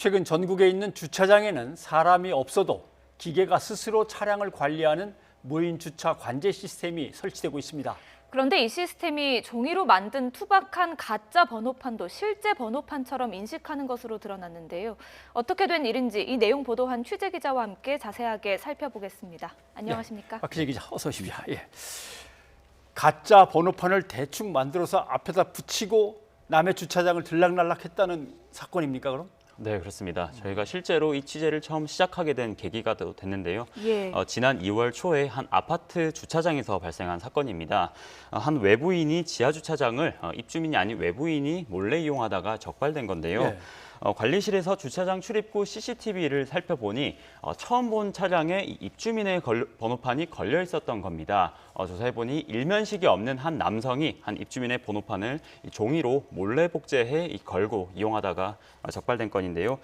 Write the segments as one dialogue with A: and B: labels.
A: 최근 전국에 있는 주차장에는 사람이 없어도 기계가 스스로 차량을 관리하는 무인 주차 관제 시스템이 설치되고 있습니다.
B: 그런데 이 시스템이 종이로 만든 투박한 가짜 번호판도 실제 번호판처럼 인식하는 것으로 드러났는데요. 어떻게 된 일인지 이 내용 보도한 취재 기자와 함께 자세하게 살펴보겠습니다. 안녕하십니까?
A: 박희재 기자, 어서 오십시오. 가짜 번호판을 대충 만들어서 앞에다 붙이고 남의 주차장을 들락날락했다는 사건입니까, 그럼?
C: 네, 그렇습니다. 저희가 실제로 이 취재를 처음 시작하게 된 계기가 됐는데요.
B: 예.
C: 지난 2월 초에 한 아파트 주차장에서 발생한 사건입니다. 한 외부인이 지하 주차장을 입주민이 아닌 외부인이 몰래 이용하다가 적발된 건데요.
A: 예.
C: 관리실에서 주차장 출입구 CCTV를 살펴보니 처음 본 차량에 입주민의 번호판이 걸려 있었던 겁니다. 조사해보니 일면식이 없는 한 남성이 한 입주민의 번호판을 종이로 몰래 복제해 걸고 이용하다가 적발된 건인데요.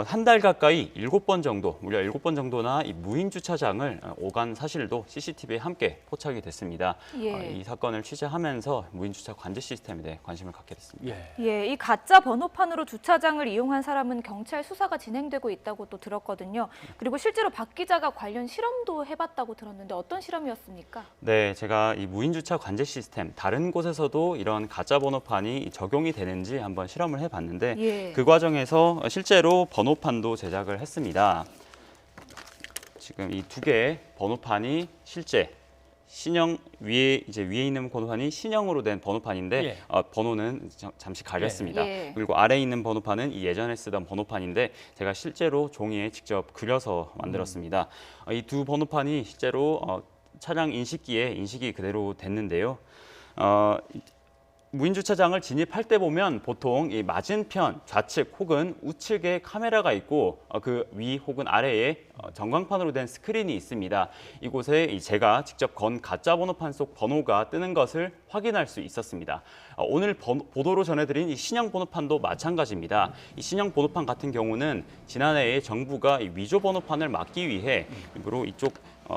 C: 한 달 가까이 7번 정도, 무려 7번 정도나 이 무인 주차장을 오간 사실도 CCTV에 함께 포착이 됐습니다.
B: 예.
C: 이 사건을 취재하면서 무인 주차 관제 시스템에 대해 관심을 갖게 됐습니다.
B: 예, 이 가짜 번호판으로 주차장을 이용한 사람은 경찰 수사가 진행되고 있다고 또 들었거든요. 그리고 실제로 박 기자가 관련 실험도 해봤다고 들었는데 어떤 실험이었습니까?
C: 네, 제가 이 무인 주차 관제 시스템 다른 곳에서도 이런 가짜 번호판이 적용이 되는지 한번 실험을 해봤는데
B: 예.
C: 그 과정에서 실제로 번호판도 제작을 했습니다. 지금 이 두 개의 번호판이 실제 신형 위에 있는 번호판이 신형으로 된 번호판인데
A: 예.
C: 번호는 잠시 가렸습니다.
B: 예.
C: 그리고 아래에 있는 번호판은 이 예전에 쓰던 번호판인데 제가 실제로 종이에 직접 그려서 만들었습니다. 이 두 번호판이 실제로 차량 인식기에 인식이 그대로 됐는데요. 무인 주차장을 진입할 때 보면 보통 이 맞은편 좌측 혹은 우측에 카메라가 있고 그 위 혹은 아래에 전광판으로 된 스크린이 있습니다. 이곳에 제가 직접 건 가짜 번호판 속 번호가 뜨는 것을 확인할 수 있었습니다. 오늘 보도로 전해드린 이 신형 번호판도 마찬가지입니다. 이 신형 번호판 같은 경우는 지난해에 정부가 이 위조 번호판을 막기 위해 일부러 이쪽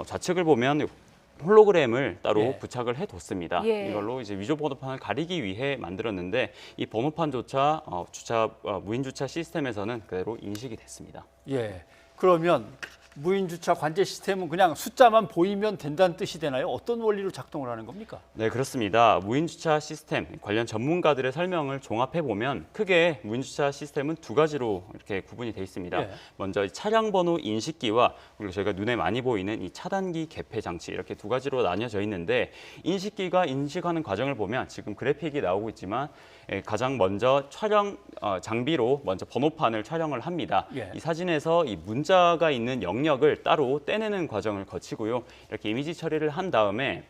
C: 좌측을 보면 홀로그램을 따로
A: 예.
C: 부착을 해뒀습니다.
B: 예.
C: 이걸로 이제 위조 번호판을 가리기 위해 만들었는데 이 번호판조차 무인 주차 시스템에서는 그대로 인식이 됐습니다.
A: 예. 그러면 무인 주차 관제 시스템은 그냥 숫자만 보이면 된다는 뜻이 되나요? 어떤 원리로 작동을 하는 겁니까?
C: 네, 그렇습니다. 무인 주차 시스템 관련 전문가들의 설명을 종합해 보면 크게 무인 주차 시스템은 두 가지로 이렇게 구분이 돼 있습니다.
A: 예.
C: 먼저 차량 번호 인식기와 그리고 저희가 눈에 많이 보이는 이 차단기 개폐 장치 이렇게 두 가지로 나뉘어져 있는데 인식기가 인식하는 과정을 보면 지금 그래픽이 나오고 있지만 가장 먼저 촬영 장비로 먼저 번호판을 촬영을 합니다.
A: 예.
C: 이 사진에서 이 문자가 있는 영역을 따로 떼내는 과정을 거치고요. 이렇게 이미지 처리를 한 다음에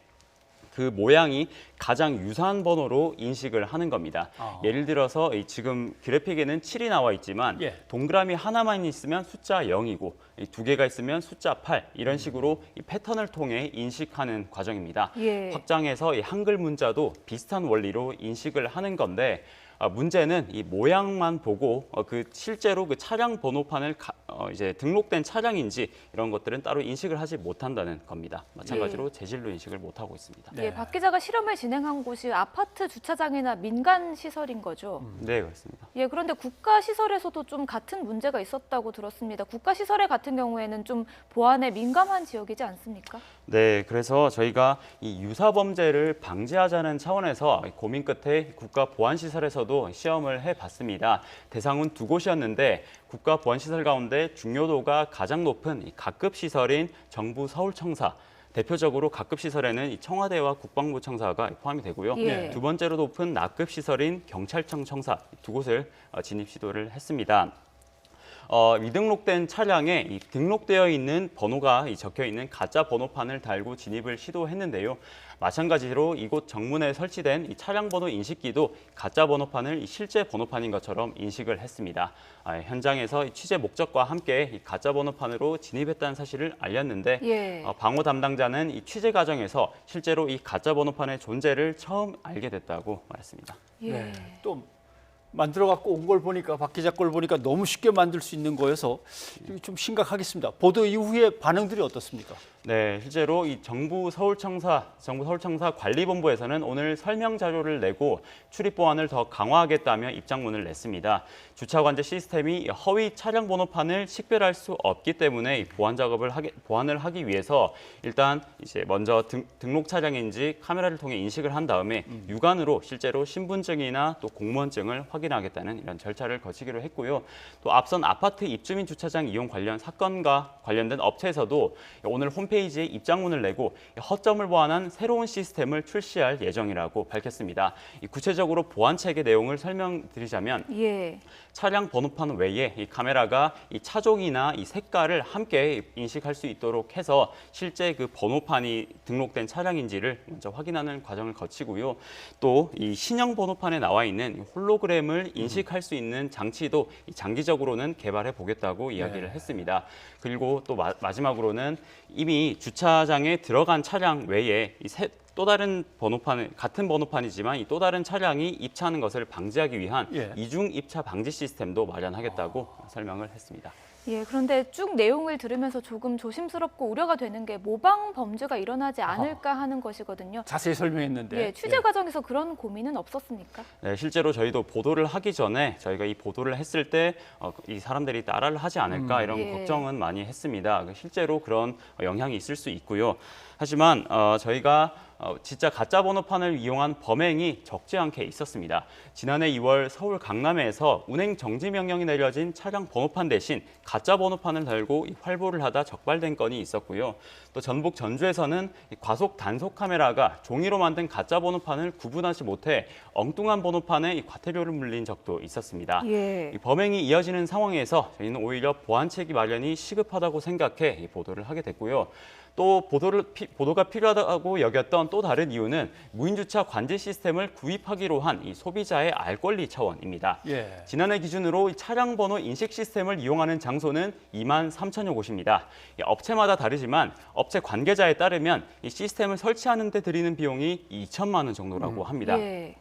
C: 그 모양이 가장 유사한 번호로 인식을 하는 겁니다. 예를 들어서 지금 그래픽에는 7이 나와 있지만
A: 예.
C: 동그라미 하나만 있으면 숫자 0이고 두 개가 있으면 숫자 8 이런 식으로 이 패턴을 통해 인식하는 과정입니다.
B: 예.
C: 확장해서 이 한글 문자도 비슷한 원리로 인식을 하는 건데 문제는 이 모양만 보고 실제로 그 차량 번호판을 이제 등록된 차량인지 이런 것들은 따로 인식을 하지 못한다는 겁니다. 마찬가지로 재질로 인식을 못하고 있습니다.
A: 네.
B: 예, 박 기자가 실험을 진행한 곳이 아파트 주차장이나 민간 시설인 거죠?
C: 네, 그렇습니다.
B: 예, 그런데 국가 시설에서도 좀 같은 문제가 있었다고 들었습니다. 국가 시설의 같은 경우에는 좀 보안에 민감한 지역이지 않습니까?
C: 네, 그래서 저희가 이 유사 범죄를 방지하자는 차원에서 고민 끝에 국가보안시설에서도 시험을 해봤습니다. 대상은 두 곳이었는데 국가보안시설 가운데 중요도가 가장 높은 이 각급시설인 정부 서울청사, 대표적으로 각급시설에는 이 청와대와 국방부 청사가 포함이 되고요.
B: 예.
C: 두 번째로 높은 낙급시설인 경찰청 청사 두 곳을 진입 시도를 했습니다. 미등록된 차량에 이 등록되어 있는 번호가 적혀 있는 가짜 번호판을 달고 진입을 시도했는데요. 마찬가지로 이곳 정문에 설치된 이 차량 번호 인식기도 가짜 번호판을 실제 번호판인 것처럼 인식을 했습니다. 현장에서 취재 목적과 함께 이 가짜 번호판으로 진입했다는 사실을 알렸는데
B: 예.
C: 방호 담당자는 이 취재 과정에서 실제로 이 가짜 번호판의 존재를 처음 알게 됐다고 말했습니다.
B: 예.
A: 네. 또 만들어 갖고 온 걸 보니까 박 기자 걸 보니까 너무 쉽게 만들 수 있는 거여서 좀 심각하겠습니다. 보도 이후에 반응들이 어떻습니까?
C: 네, 실제로 이 정부 서울청사 관리본부에서는 오늘 설명 자료를 내고 출입 보안을 더 강화하겠다며 입장문을 냈습니다. 주차 관제 시스템이 허위 차량 번호판을 식별할 수 없기 때문에 이 보완을 하기 위해서 일단 이제 먼저 등록 차량인지 카메라를 통해 인식을 한 다음에 육안으로 실제로 신분증이나 또 공무원증을 확인하겠다는 이런 절차를 거치기로 했고요. 또 앞선 아파트 입주민 주차장 이용 관련 사건과 관련된 업체에서도 오늘 홈페이지에 입장문을 내고 허점을 보완한 새로운 시스템을 출시할 예정이라고 밝혔습니다. 구체적으로 보안 체계 내용을 설명드리자면
B: 예.
C: 차량 번호판 외에 이 카메라가 이 차종이나 이 색깔을 함께 인식할 수 있도록 해서 실제 그 번호판이 등록된 차량인지를 먼저 확인하는 과정을 거치고요. 또 이 신형 번호판에 나와 있는 홀로그램을 인식할 수 있는 장치도 장기적으로는 개발해 보겠다고 이야기를 했습니다. 그리고 또 마지막으로는 이미 주차장에 들어간 차량 외에 또 다른 같은 번호판이지만 이 또 다른 차량이 입차하는 것을 방지하기 위한 이중 입차 방지 시스템도 마련하겠다고 설명을 했습니다.
B: 예, 그런데 쭉 내용을 들으면서 조금 조심스럽고 우려가 되는 게 모방 범죄가 일어나지 않을까 하는 것이거든요.
A: 자세히 설명했는데.
B: 예, 취재 과정에서 그런 고민은 없었습니까?
C: 네, 실제로 저희도 보도를 하기 전에 저희가 이 보도를 했을 때 이 사람들이 따라를 하지 않을까 이런 걱정은 많이 했습니다. 실제로 그런 영향이 있을 수 있고요. 하지만 저희가 진짜 가짜 번호판을 이용한 범행이 적지 않게 있었습니다. 지난해 2월 서울 강남에서 운행 정지 명령이 내려진 차량 번호판 대신 가짜 번호판을 달고 활보를 하다 적발된 건이 있었고요. 또 전북 전주에서는 과속 단속 카메라가 종이로 만든 가짜 번호판을 구분하지 못해 엉뚱한 번호판에 과태료를 물린 적도 있었습니다.
B: 예.
C: 이 범행이 이어지는 상황에서 저희는 오히려 보안 체계 마련이 시급하다고 생각해 이 보도를 하게 됐고요. 또 보도가 필요하다고 여겼던 또 다른 이유는 무인주차 관제 시스템을 구입하기로 한 이 소비자의 알 권리 차원입니다.
A: 예.
C: 지난해 기준으로 이 차량 번호 인식 시스템을 이용하는 장소는 2만 3천여 곳입니다. 업체마다 다르지만 업체 관계자에 따르면 이 시스템을 설치하는 데 들이는 비용이 2천만 원 정도라고 합니다.
B: 예.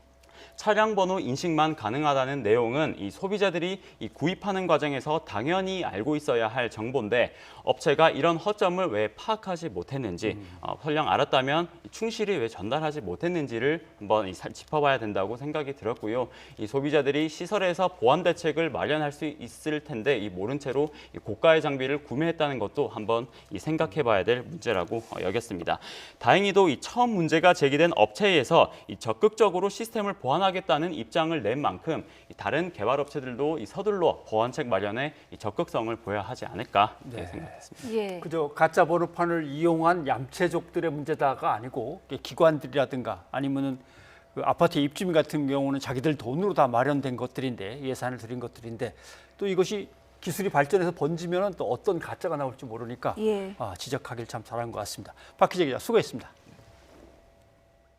C: 차량 번호 인식만 가능하다는 내용은 이 소비자들이 이 구입하는 과정에서 당연히 알고 있어야 할 정보인데 업체가 이런 허점을 왜 파악하지 못했는지 설령 알았다면 충실히 왜 전달하지 못했는지를 한번 짚어봐야 된다고 생각이 들었고요. 이 소비자들이 시설에서 보안 대책을 마련할 수 있을 텐데 이 모른 채로 이 고가의 장비를 구매했다는 것도 한번 생각해봐야 될 문제라고 여겼습니다. 다행히도 이 처음 문제가 제기된 업체에서 이 적극적으로 시스템을 보완하겠다는 입장을 낸 만큼 다른 개발 업체들도 서둘러 보완책 마련에 적극성을 보여야 하지 않을까 생각했습니다.
B: 예.
A: 그저 가짜 번호판을 이용한 얌체족들의 문제다가 아니고 기관들이라든가 아니면은 그 아파트 입주민 같은 경우는 자기들 돈으로 다 마련된 것들인데 예산을 들인 것들인데 또 이것이 기술이 발전해서 번지면은 또 어떤 가짜가 나올지 모르니까 지적하길 참 잘한 것 같습니다. 박 기자 수고했습니다.